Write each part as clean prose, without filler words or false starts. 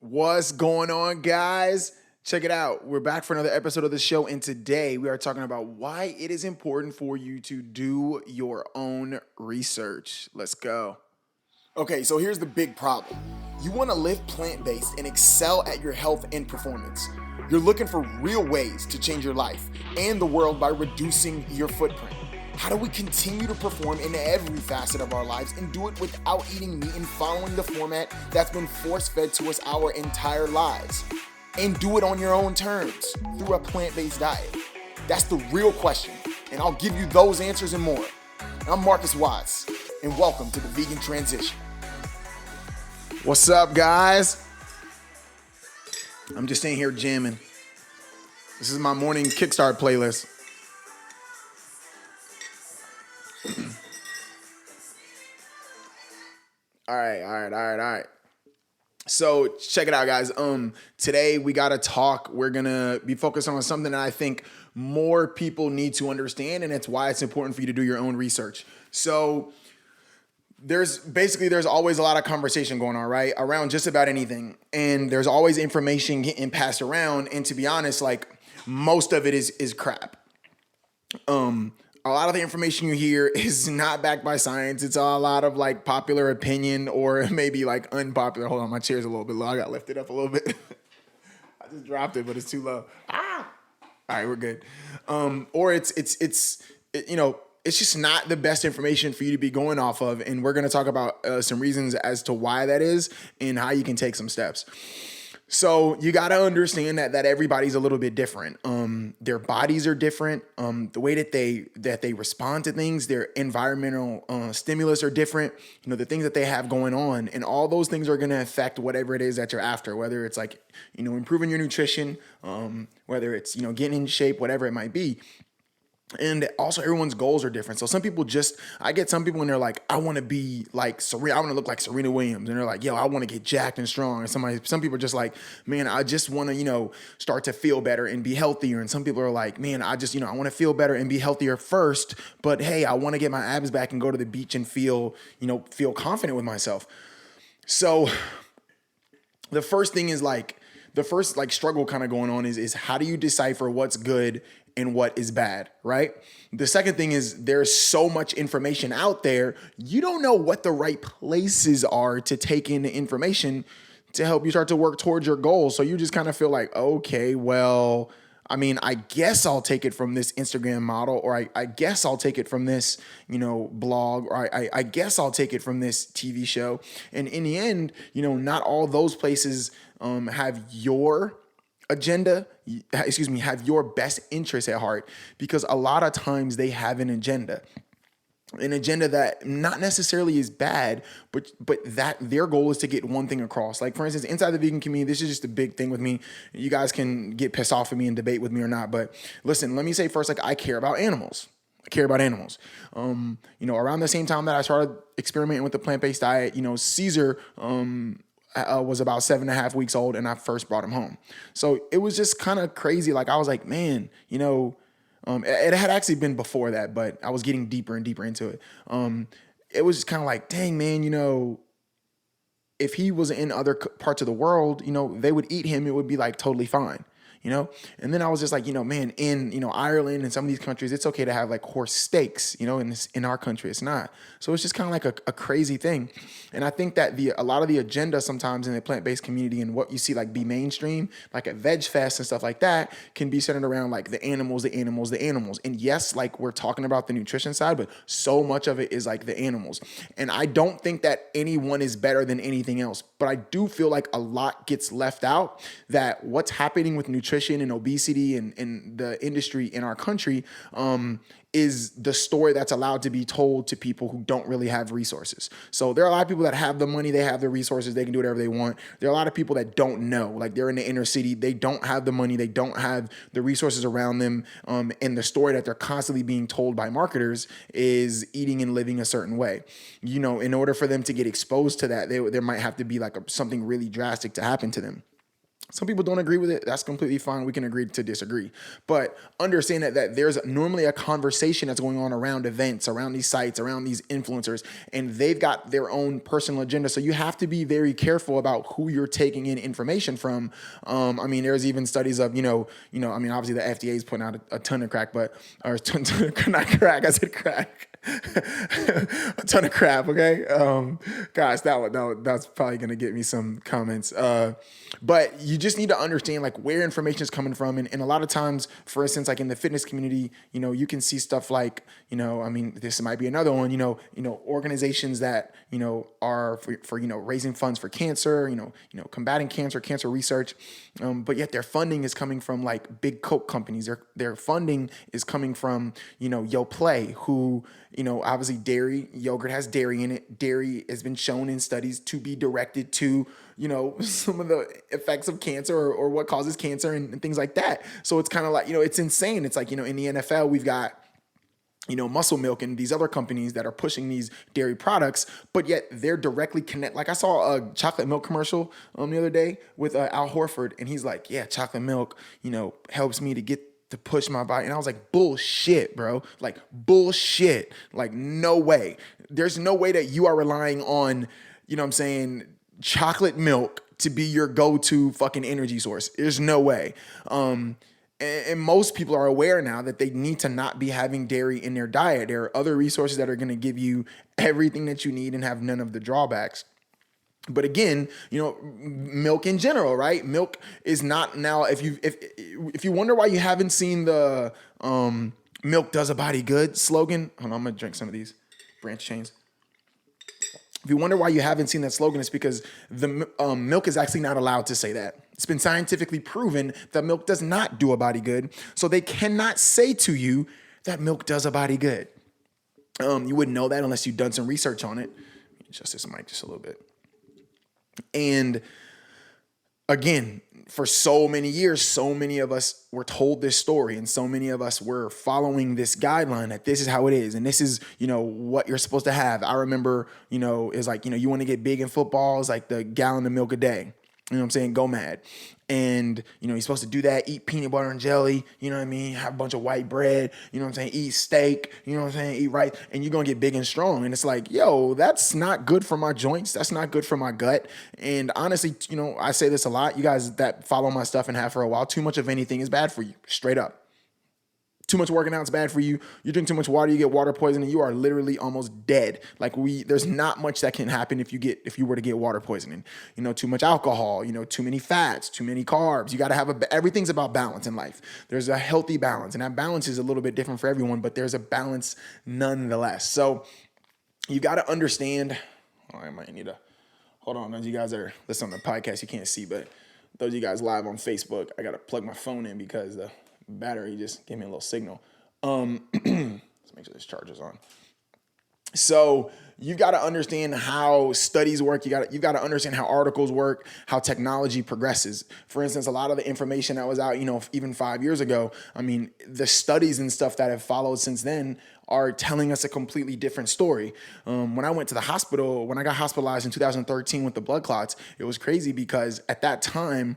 What's going on, guys? Check it out. We're back for another episode of the show, and today we are talking about why it is important for you to do your own research. Let's go. Okay, so here's the big problem. You want to live plant-based and excel at your health and performance. You're looking for real ways to change your life and the world by reducing your footprint. How do we continue to perform in every facet of our lives and do it without eating meat and following the format that's been force-fed to us our entire lives? And do it on your own terms through a plant-based diet? That's the real question, and I'll give you those answers and more. I'm Marcus Watts, and welcome to the Vegan Transition. What's up, guys? I'm just in here jamming. This is my morning Kickstart playlist. All right. So check it out, guys. Today we gotta talk. We're gonna be focused on something that I think more people need to understand, and it's why it's important for you to do your own research. So there's always a lot of conversation going on, right? Around just about anything. And there's always information getting passed around. And to be honest, like most of it is crap. A lot of the information you hear is not backed by science. It's a lot of like popular opinion or maybe like unpopular. Hold on, my chair's a little bit low. I got lifted up a little bit. I just dropped it, but it's too low. All right, we're good. Or it's just not the best information for you to be going off of. And we're going to talk about some reasons as to why that is and how you can take some steps. So you got to understand that everybody's a little bit different. Their bodies are different. The way that they respond to things, their environmental stimulus are different. You know, the things that they have going on, and all those things are going to affect whatever it is that you're after. Whether it's like improving your nutrition, whether it's getting in shape, whatever it might be. And also everyone's goals are different. So I get some people and they're like, I want to be like Serena. I want to look like Serena Williams. And they're like, yo, I want to get jacked and strong. And some people are just like, man, I just want to, start to feel better and be healthier. And some people are like, man, I just, I want to feel better and be healthier first. But hey, I want to get my abs back and go to the beach and feel confident with myself. So the first thing is struggle kind of going on is how do you decipher what's good and what is bad, right? The second thing is there's so much information out there, you don't know what the right places are to take in the information to help you start to work towards your goals. So you just kind of feel like, okay, well, I mean, I guess I'll take it from this Instagram model, or I guess I'll take it from this, blog, or I guess I'll take it from this TV show. And in the end, not all those places have your agenda, have your best interest at heart, because a lot of times they have an agenda that not necessarily is bad, but that their goal is to get one thing across. Like for instance, inside the vegan community, this is just a big thing with me. You guys can get pissed off at me and debate with me or not, but listen, let me say first, I care about animals. Around the same time that I started experimenting with the plant-based diet, Caesar, was about 7.5 weeks old and I first brought him home. So it was just kind of crazy. Like I was like, man, it had actually been before that, but I was getting deeper and deeper into it. It was just kind of like, dang, man, if he was in other parts of the world, they would eat him. It would be like totally fine. And then I was just like, man, in, Ireland and some of these countries, it's okay to have like horse steaks, in our country, it's not. So it's just kind of like a crazy thing. And I think that a lot of the agenda sometimes in the plant-based community and what you see like be mainstream, like at Veg Fest and stuff like that, can be centered around like the animals. And yes, like we're talking about the nutrition side, but so much of it is like the animals. And I don't think that anyone is better than anything else, but I do feel like a lot gets left out, that what's happening with nutrition and obesity and the industry in our country is the story that's allowed to be told to people who don't really have resources. So there are a lot of people that have the money, they have the resources, they can do whatever they want. There are a lot of people that don't know, like they're in the inner city, they don't have the money, they don't have the resources around them, and the story that they're constantly being told by marketers is eating and living a certain way. In order for them to get exposed to that, there might have to be like something really drastic to happen to them. Some people don't agree with it. That's completely fine. We can agree to disagree. But understand that there's normally a conversation that's going on around events, around these sites, around these influencers, and they've got their own personal agenda. So you have to be very careful about who you're taking in information from. I mean, there's even studies of, I mean, obviously the FDA is putting out a ton of crack, or not crack, I said crack. A ton of crap. Okay. Gosh, that's probably going to get me some comments. But you just need to understand like where information is coming from. And a lot of times, for instance, like in the fitness community, you can see stuff like, I mean, this might be another one, organizations that, are for raising funds for cancer, combating cancer research. But yet their funding is coming from like big Coke companies. Their funding is coming from, Yoplait, who, obviously yogurt has dairy in it. Dairy has been shown in studies to be directed to, some of the effects of cancer or what causes cancer and things like that. So it's kind of like, it's insane. It's like, in the NFL, we've got, Muscle Milk and these other companies that are pushing these dairy products, but yet they're directly connect. Like I saw a chocolate milk commercial the other day with Al Horford, and he's like, yeah, chocolate milk, helps me to push my body. And I was like, bullshit, bro. Like bullshit. Like no way. There's no way that you are relying on, chocolate milk to be your go-to fucking energy source. There's no way. And most people are aware now that they need to not be having dairy in their diet. There are other resources that are going to give you everything that you need and have none of the drawbacks. But again, milk in general, right? Milk is not now. If you wonder why you haven't seen the "milk does a body good" slogan, hold on, I'm gonna drink some of these branch chains. If you wonder why you haven't seen that slogan, it's because the milk is actually not allowed to say that. It's been scientifically proven that milk does not do a body good. So they cannot say to you that milk does a body good. You wouldn't know that unless you've done some research on it. Adjust this mic just a little bit. And again, for so many years, so many of us were told this story, and so many of us were following this guideline that this is how it is, and this is, what you're supposed to have. I remember, it's like, you want to get big in football, it's like the gallon of milk a day. You know what I'm saying? Go mad. And, you're supposed to do that, eat peanut butter and jelly, you know what I mean? Have a bunch of white bread, you know what I'm saying? Eat steak, you know what I'm saying? Eat rice, and you're going to get big and strong. And it's like, yo, that's not good for my joints. That's not good for my gut. And honestly, I say this a lot. You guys that follow my stuff and have for a while, too much of anything is bad for you. Straight up. Too much working out is bad for you. You drink too much water, you get water poisoning. You are literally almost dead. Like there's not much that can happen if you were to get water poisoning. Too much alcohol. Too many fats, too many carbs. You got to everything's about balance in life. There's a healthy balance, and that balance is a little bit different for everyone, but there's a balance nonetheless. So you got to understand. Oh, I might need to hold on. Those of you guys that are listening on the podcast, you can't see, but those of you guys live on Facebook, I got to plug my phone in because the battery just gave me a little signal. Let's make sure this charger's on. So you got to understand how studies work. You got to understand how articles work, how technology progresses. For instance, a lot of the information that was out, even 5 years ago, I mean, the studies and stuff that have followed since then are telling us a completely different story. When I went to the hospital, when I got hospitalized in 2013 with the blood clots, it was crazy because at that time,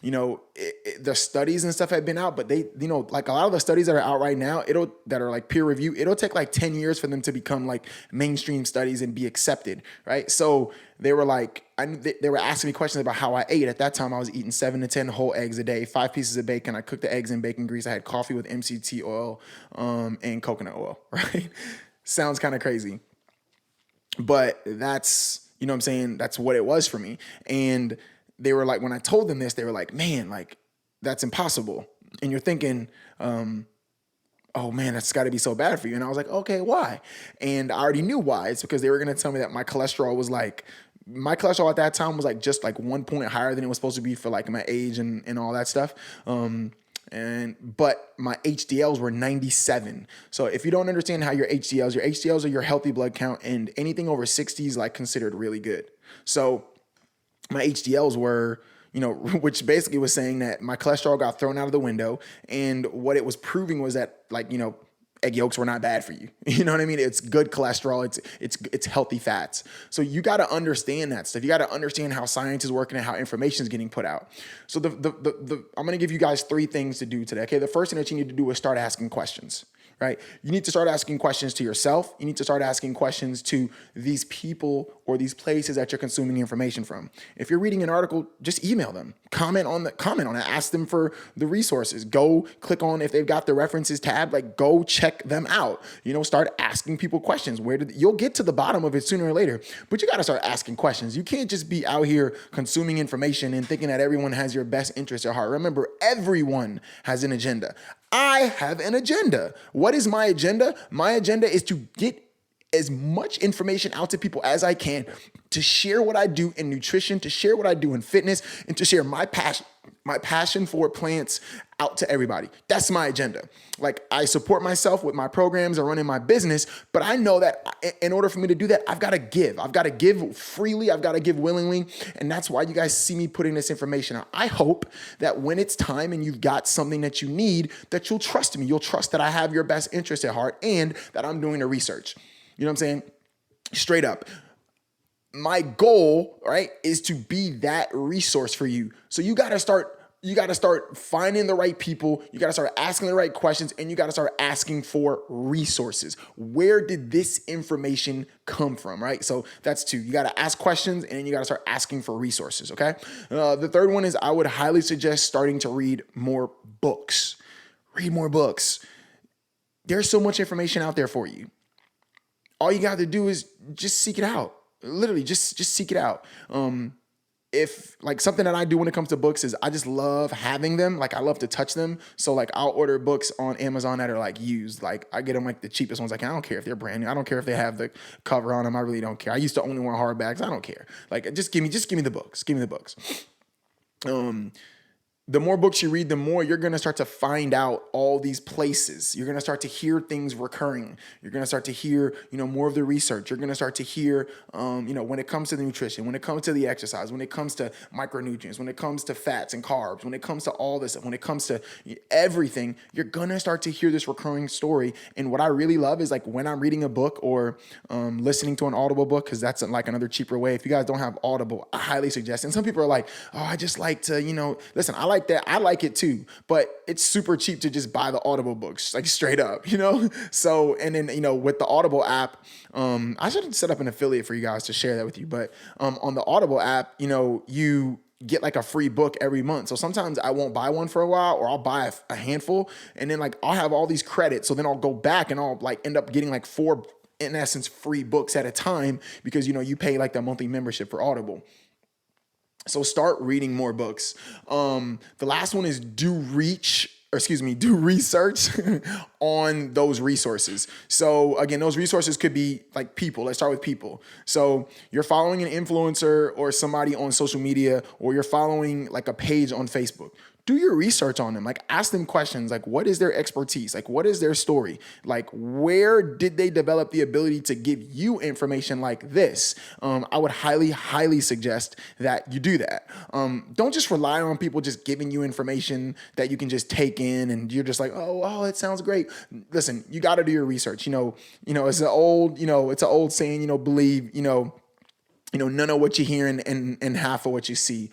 the studies and stuff had been out, but they, like a lot of the studies that are out right now, that are like peer review, it'll take like 10 years for them to become like mainstream studies and be accepted. Right. So they were like, they were asking me questions about how I ate. At that time, I was eating 7 to 10 whole eggs a day, 5 pieces of bacon. I cooked the eggs in bacon grease. I had coffee with MCT oil, and coconut oil. Right. Sounds kind of crazy, but that's, what I'm saying? That's what it was for me. And they were like, when I told them this, they were like, man, like that's impossible. And you're thinking, oh man, that's got to be so bad for you. And I was like, okay, why? And I already knew why. It's because they were going to tell me that my cholesterol at that time was like just like 1 point higher than it was supposed to be for like my age and all that stuff. But my HDLs were 97. So if you don't understand how your HDLs are your healthy blood count, and anything over 60 is like considered really good. So my HDLs were, which basically was saying that my cholesterol got thrown out of the window. And what it was proving was that, like, egg yolks were not bad for you. You know what I mean? It's good cholesterol. It's healthy fats. So you got to understand that stuff. You got to understand how science is working and how information is getting put out. So I'm going to give you guys 3 things to do today. Okay. The first thing that you need to do is start asking questions. Right? You need to start asking questions to yourself. You need to start asking questions to these people or these places that you're consuming information from. If you're reading an article, just email them. Comment on it. Ask them for the resources. Go click on if they've got the references tab. Like, go check them out. Start asking people questions. You'll get to the bottom of it sooner or later. But you got to start asking questions. You can't just be out here consuming information and thinking that everyone has your best interest at heart. Remember, everyone has an agenda. I have an agenda. What is my agenda? My agenda is to get as much information out to people as I can, to share what I do in nutrition, to share what I do in fitness, and to share my passion for plants out to everybody. That's my agenda. Like, I support myself with my programs, I run in my business, but I know that in order for me to do that, I've got to give. I've got to give freely. I've got to give willingly. And that's why you guys see me putting this information out. I hope that when it's time and you've got something that you need, that you'll trust me. You'll trust that I have your best interest at heart and that I'm doing the research. You know what I'm saying? Straight up. My goal, right, is to be that resource for you. So you got to start finding the right people. You got to start asking the right questions, and you got to start asking for resources. Where did this information come from, right? So that's 2. You got to ask questions, and then you got to start asking for resources, okay? The third one is I would highly suggest starting to read more books. Read more books. There's so much information out there for you. All you got to do is just seek it out. Literally, just seek it out. If like something that I do when it comes to books is I just love having them. Like, I love to touch them. So like, I'll order books on Amazon that are like used. Like, I get them like the cheapest ones. Like, I don't care if they're brand new. I don't care if they have the cover on them. I really don't care. I used to only want hardbacks. I don't care. Like, just give me the books. Give me the books. The more books you read, the more you're going to start to find out all these places. You're going to start to hear things recurring. You're going to start to hear, more of the research. You're going to start to hear, when it comes to the nutrition, when it comes to the exercise, when it comes to micronutrients, when it comes to fats and carbs, when it comes to all this, when it comes to everything, you're going to start to hear this recurring story. And what I really love is like when I'm reading a book or listening to an Audible book, because that's like another cheaper way. If you guys don't have Audible, I highly suggest. And some people are like, oh, I just like to, listen, I like that. I like it too, but it's super cheap to just buy the Audible books, like straight up, So, and then, with the Audible app, I should set up an affiliate for you guys to share that with you. But on the Audible app, you get like a free book every month. So sometimes I won't buy one for a while, or I'll buy a handful, and then like I'll have all these credits. So then I'll go back and I'll like end up getting like 4, in essence, free books at a time, because, you pay like the monthly membership for Audible. So start reading more books. The last one is do research on those resources. So again, those resources could be like people. Let's start with people. So you're following an influencer or somebody on social media, or you're following like a page on Facebook. Do your research on them. Like, ask them questions. Like, what is their expertise? Like, what is their story? Like, where did they develop the ability to give you information like this? I would highly, highly suggest that you do that. Don't just rely on people just giving you information that you can just take in and you're just like, oh, it sounds great. Listen, you got to do your research. It's an old saying, believe, none of what you hear and half of what you see.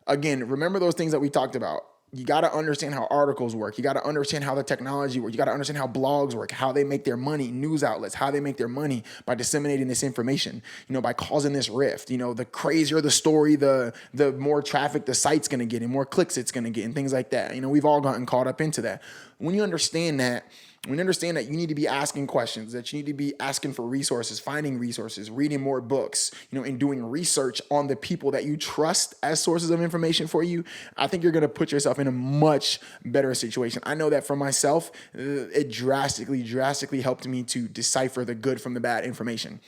Again, remember those things that we talked about. You got to understand how articles work. You got to understand how the technology works. You got to understand how blogs work, how they make their money, news outlets, how they make their money by disseminating this information, by causing this rift. The crazier the story, the more traffic the site's going to get and more clicks it's going to get and things like that. We've all gotten caught up into that. When you understand that you need to be asking questions, that you need to be asking for resources, finding resources, reading more books, and doing research on the people that you trust as sources of information for you, I think you're going to put yourself in a much better situation. I know that for myself, it drastically helped me to decipher the good from the bad information.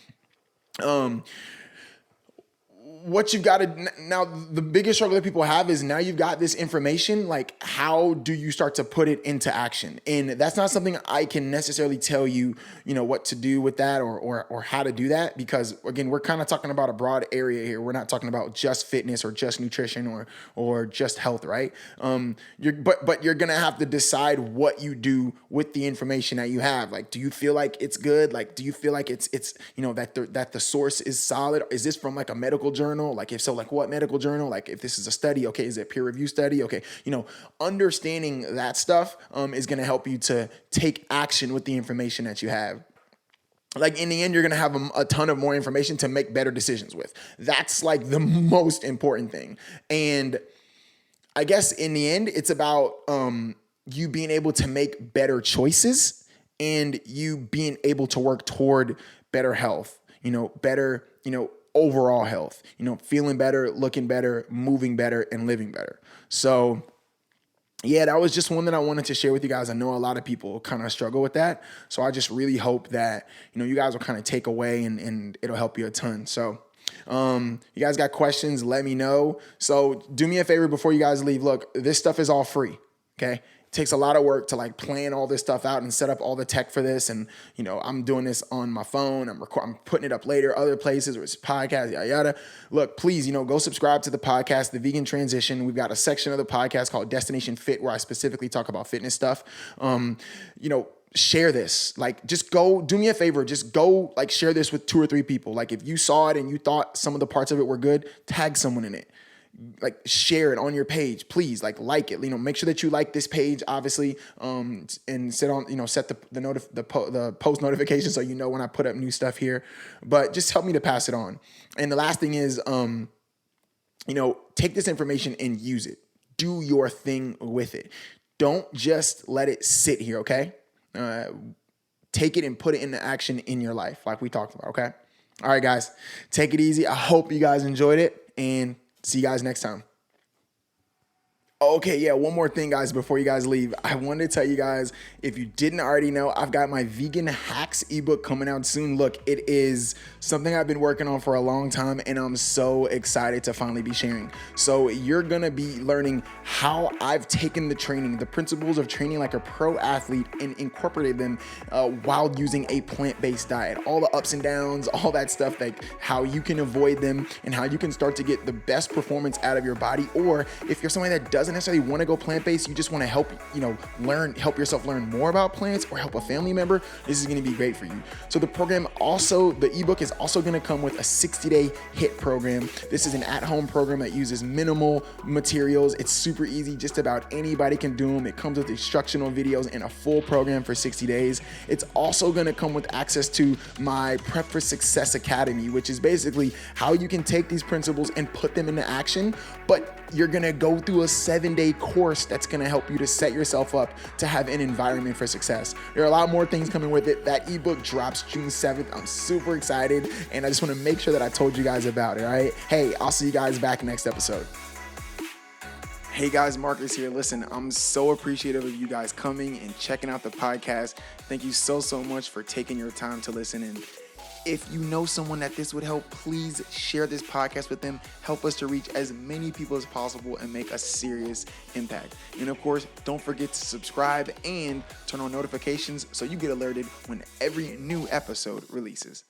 what you've got to now, the biggest struggle that people have is now you've got this information, like how do you start to put it into action? And that's not something I can necessarily tell you, what to do with that or how to do that, because again, we're kind of talking about a broad area here. We're not talking about just fitness or just nutrition or just health, right? But you're gonna have to decide what you do with the information that you have. Like, do you feel like it's good? Like, do you feel like it's that the source is solid? Is this from like a medical journal? Like, if so, like what medical journal? Like, if this is a study, okay, is it a peer review study? Okay, understanding that stuff is going to help you to take action with the information that you have. Like, in the end, you're going to have a ton of more information to make better decisions with. That's like the most important thing. And I guess in the end, it's about you being able to make better choices and you being able to work toward better health, better, overall health, feeling better, looking better, moving better, and living better. So yeah, that was just one that I wanted to share with you guys. I know a lot of people kind of struggle with that. So I just really hope that, you guys will kind of take away and it'll help you a ton. So you guys got questions, let me know. So do me a favor before you guys leave. Look, this stuff is all free. Okay. It takes a lot of work to like plan all this stuff out and set up all the tech for this. And, I'm doing this on my phone. I'm putting it up later, other places where it's podcast, yada, yada. Look, please, go subscribe to the podcast, The Vegan Transition. We've got a section of the podcast called Destination Fit where I specifically talk about fitness stuff. Share this, like, just go do me a favor. Just go like share this with 2 or 3 people. Like, if you saw it and you thought some of the parts of it were good, tag someone in it. Like, share it on your page, please. Like it, make sure that you like this page, obviously, and set the post notification so when I put up new stuff here. But just help me to pass it on. And the last thing is, take this information and use it. Do your thing with it. Don't just let it sit here, okay? Take it and put it into action in your life, like we talked about, okay? All right, guys, take it easy. I hope you guys enjoyed it, and see you guys next time. Okay, yeah, one more thing, guys, before you guys leave. I wanted to tell you guys, if you didn't already know, I've got my Vegan Hacks ebook coming out soon. Look, it is something I've been working on for a long time, and I'm so excited to finally be sharing. So you're going to be learning how I've taken the principles of training like a pro athlete, and incorporated them while using a plant-based diet. All the ups and downs, all that stuff, like how you can avoid them and how you can start to get the best performance out of your body. Or if you're somebody that doesn't necessarily want to go plant-based, you just want to help yourself learn more about plants or help a family member, this is going to be great for you. So the ebook is also going to come with a 60-day HIIT program. This is an at-home program that uses minimal materials. It's super easy. Just about anybody can do them. It comes with instructional videos and a full program for 60 days. It's also going to come with access to my Prep for Success Academy, which is basically how you can take these principles and put them into action, but you're going to go through a 7-day course that's going to help you to set yourself up to have an environment for success. There are a lot more things coming with it. That ebook drops June 7th. I'm super excited, and I just want to make sure that I told you guys about it, all right? Hey, I'll see you guys back next episode. Hey guys, Marcus here. Listen, I'm so appreciative of you guys coming and checking out the podcast. Thank you so much for taking your time to listen. And if you know someone that this would help, please share this podcast with them. Help us to reach as many people as possible and make a serious impact. And of course, don't forget to subscribe and turn on notifications so you get alerted when every new episode releases.